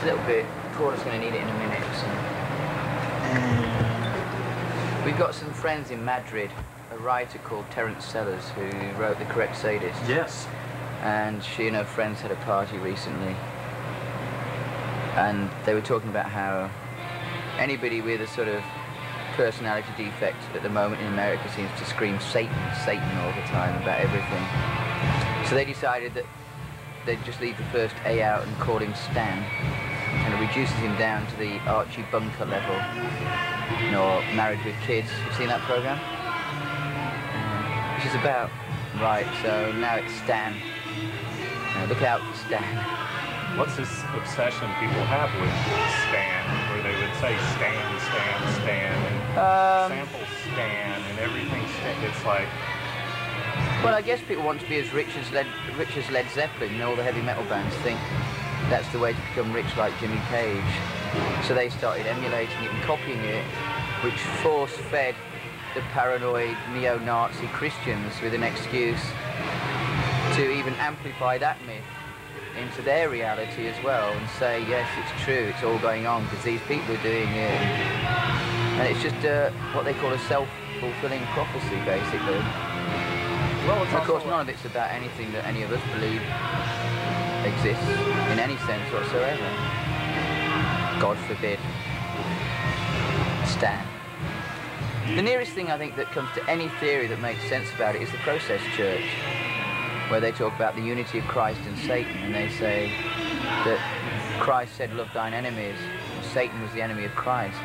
little bit. Paula's going to need it in a minute. So. We've got some friends in Madrid, a writer called Terence Sellers who wrote The Correct Sadist. Yes. And she and her friends had a party recently. And they were talking about how anybody with a sort of personality defect at the moment in America seems to scream Satan, Satan all the time about everything. So they decided that they'd just leave the first A out and call him Stan. And it reduces him down to the Archie Bunker level. You know, Married with Kids. You've seen that program? Which is about, right, so now it's Stan. Look out for Stan. What's this obsession people have with Stan, where they would say Stan, Stan, Stan, and sample Stan, and everything Stan? It's like... Well, I guess people want to be as rich as Led Zeppelin. You know, all the heavy metal bands think that's the way to become rich like Jimmy Page. So they started emulating it and copying it, which force-fed the paranoid neo-Nazi Christians with an excuse to even amplify that myth into their reality as well and say, yes, it's true, it's all going on because these people are doing it. And it's just what they call a self-fulfilling prophecy, basically. Well, of course, none of it's about anything that any of us believe exists in any sense whatsoever. God forbid. Stan. The nearest thing I think that comes to any theory that makes sense about it is the Process Church, where they talk about the unity of Christ and Satan, and they say that Christ said, love thine enemies, and Satan was the enemy of Christ.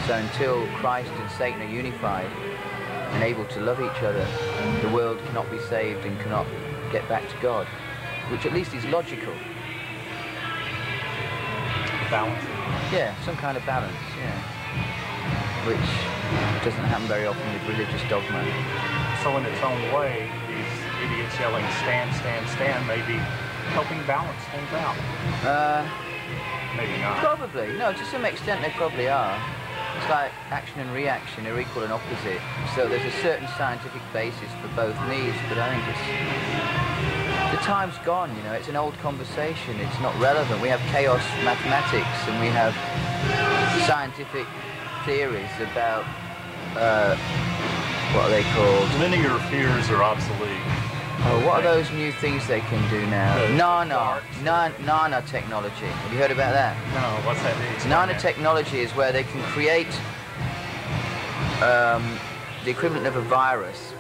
So until Christ and Satan are unified and able to love each other, the world cannot be saved and cannot get back to God, which at least is logical. Balance. Yeah, some kind of balance, yeah. Which doesn't happen very often with religious dogma. So in its own way, these idiots yelling Stan, Stan, Stan may be helping balance things out. Maybe not. Probably. No, to some extent they probably are. It's like action and reaction are equal and opposite. So there's a certain scientific basis for both needs, but I think the time's gone, you know. It's an old conversation. It's not relevant. We have chaos mathematics and we have scientific theories about what are they called? Linear fears are obsolete. Oh, what are those new things they can do now? Nanotechnology. Have you heard about that? No, what's that mean? Nanotechnology is where they can create the equivalent of a virus